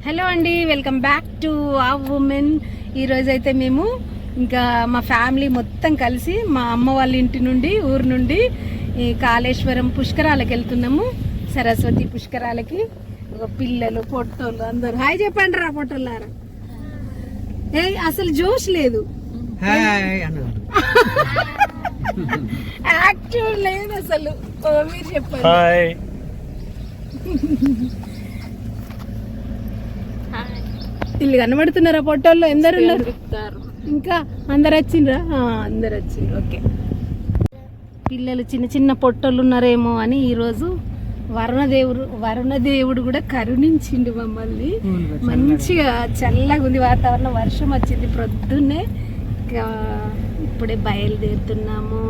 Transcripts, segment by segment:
Hello అండి, welcome back to ఆ women. ఈరోజైతే మేము ఇంకా మా ఫ్యామిలీ మొత్తం కలిసి మా అమ్మ వాళ్ళ ఇంటి నుండి ఊరు నుండి ఈ కాళేశ్వరం పుష్కరాలకు వెళ్తున్నాము. సరస్వతి పుష్కరాలకి పిల్లలు పొట్టోళ్ళు అందరు హాయ్ చెప్పండి రా పొట్టోళ్ళారా. ఏ అసలు జోష్ లేదు, యాక్టివ్ లేదు అసలు. మీరు చెప్పండి. ఇల్లు కనబడుతున్నారా పొట్టోళ్ళు? ఎందరు ఉన్నారు? ఇంకా అందరు వచ్చిండ్రా? అందరు వచ్చిండ్రు. ఓకే, పిల్లలు చిన్న చిన్న పొట్టోళ్ళు ఉన్నారేమో అని ఈరోజు వరుణదేవుడు కూడా కరుణించిండు మమ్మల్ని. మంచిగా చల్లగా ఉంది వాతావరణం, వర్షం వచ్చింది ప్రొద్దున్నే. ఇప్పుడే బయలుదేరుతున్నాము.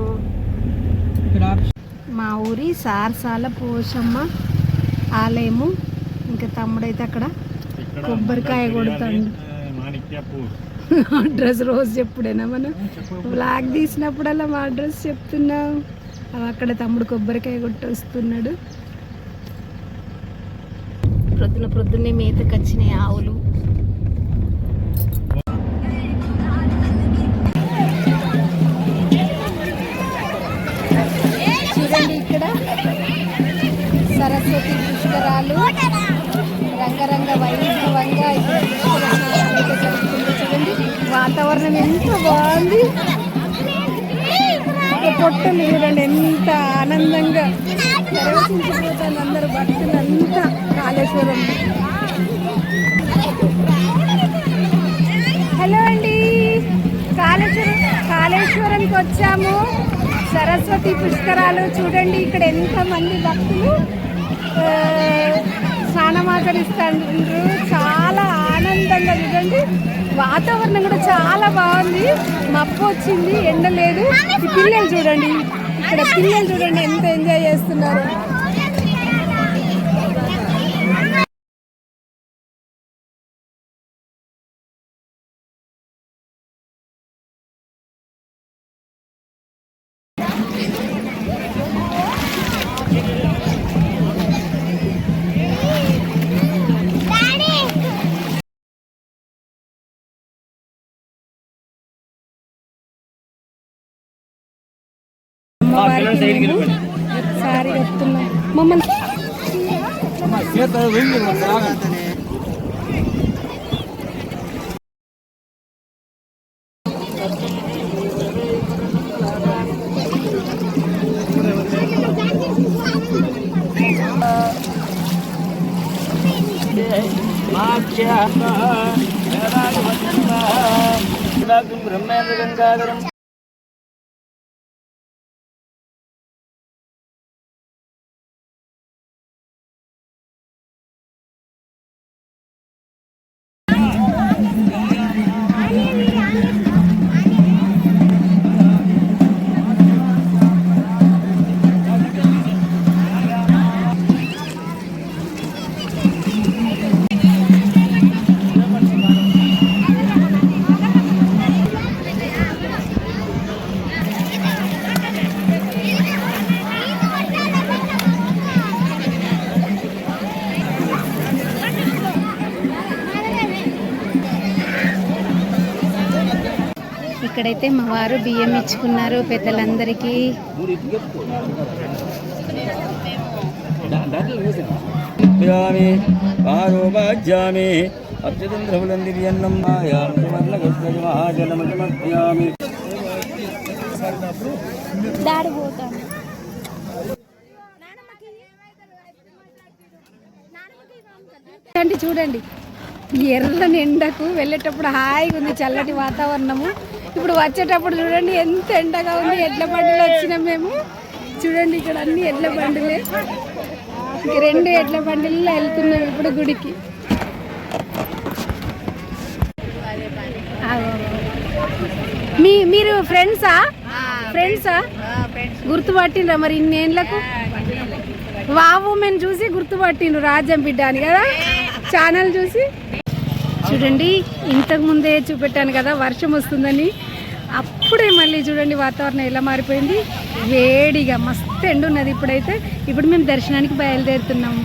మా ఊరి సారసాల పోషమ్మ ఆలయము. ఇంకా తమ్ముడైతే అక్కడ కొబ్బరికాయ కొడుతాడు. అడ్రస్ రోజు చెప్పుడేనా మనం బ్లాగ్ తీసినప్పుడల్లా మా అడ్రస్ చెప్తున్నాం. అక్కడ తమ్ముడు కొబ్బరికాయ కొట్టి వస్తున్నాడు. ప్రొద్దున్నే మేతకు వచ్చినాయి ఆవులు. చూడండి ఇక్కడ సరస్వతి పుష్కరాలు రంగరంగ వైభవంగా చూడండి. వాతావరణం ఎంత బాగుంది. పొట్టలు చూడండి ఎంత ఆనందంగా ప్రవేశించిపోతాను అందరు భక్తులంతా కాళేశ్వరం. హలో అండి, కాళేశ్వరంకి వచ్చాము. సరస్వతి పుష్కరాలు చూడండి. ఇక్కడ ఎంతమంది భక్తులు స్నానమాచరిస్తుండ్రు. చాలా ఆనందంగా చూడండి. వాతావరణం కూడా చాలా బాగుంది. మబ్బు వచ్చింది, ఎండ లేదు. ఈ పిల్లలు చూడండి, ఇక్కడ పిల్లలు చూడండి ఎంత ఎంజాయ్ చేస్తున్నారు. సారీ చెప్తున్నా మమ్మల్ని. బ్రహ్మేంద్ర గంగాధరం ఇక్కడైతే మా వారు బియ్యం ఇచ్చుకున్నారు పెద్దలందరికీ. చూడండి, ఎర్రని ఎండకు వెళ్ళేటప్పుడు హాయిగా ఉంది, చల్లటి వాతావరణము. ఇప్పుడు వచ్చేటప్పుడు చూడండి ఎంత ఎండగా ఉంది. ఎడ్ల బండిలో వచ్చినాం మేము. చూడండి ఇక్కడ అన్ని ఎడ్ల బండిలే. ఇంక 2 ఎడ్ల బండిల్లో వెళ్తున్నాం ఇప్పుడు గుడికి. మీరు ఫ్రెండ్సా గుర్తుపట్టిండ్రా మరి ఇన్నేళ్ళకు? వావు మేము చూసి గుర్తుపట్టిండ్రు రాజ్యం బిడ్డ అని కదా ఛానల్ చూసి. చూడండి ఇంతకు ముందే చూపెట్టాను కదా వర్షం వస్తుందని. అప్పుడే మళ్ళీ చూడండి వాతావరణం ఎలా మారిపోయింది. వేడిగా మస్తు ఎండ ఉన్నది ఇప్పుడైతే. ఇప్పుడు మేము దర్శనానికి బయలుదేరుతున్నాము.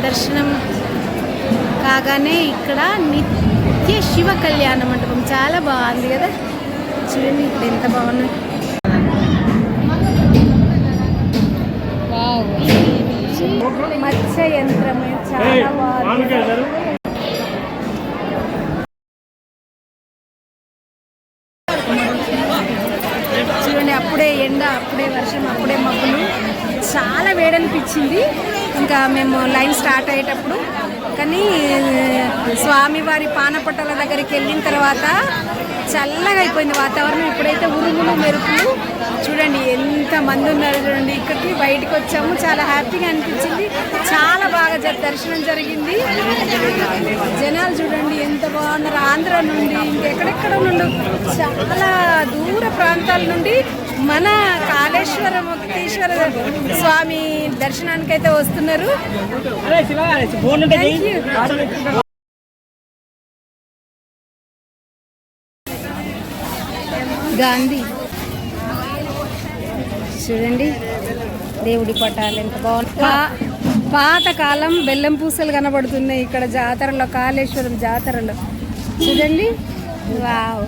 దర్శనం కాగానే ఇక్కడ నిత్య శివ కళ్యాణ మండపం చాలా బాగుంది కదా. చూడండి ఇక్కడ ఎంత బాగున్నాయి. మత్స్య యంత్రం చాలా బాగుంది. చూడండి అప్పుడే ఎండ, అప్పుడే వర్షం, అప్పుడే మబ్బులు, చాలా వేడనిపించింది. ఇంకా మేము లైన్ స్టార్ట్ అయ్యేటప్పుడు కానీ స్వామివారి పానపట్టాల దగ్గరికి వెళ్ళిన తర్వాత చల్లగా అయిపోయింది వాతావరణం. ఇప్పుడైతే ఉరుములు మెరుపులు, చూడండి ఎంత మంది ఉన్నారు చూడండి. ఇక్కడికి బయటకు వచ్చాము, చాలా హ్యాపీగా అనిపించింది. చాలా బాగా దర్శనం జరిగింది. జనాలు చూడండి ఎంత బాగున్నారు. ఆంధ్ర నుండి ఇంకెక్కడెక్కడ నుండి చాలా దూర ప్రాంతాల నుండి మన కాళేశ్వర ముక్తేశ్వర స్వామి దర్శనానికైతే వస్తున్నారు. గాంధీ చూడండి, దేవుడి పటాలు ఎంత బాగుంది. పాతకాలం బెల్లం పూసలు కనబడుతున్నాయి ఇక్కడ జాతరలో, కాళేశ్వరం జాతరలో చూడండి. వావ్.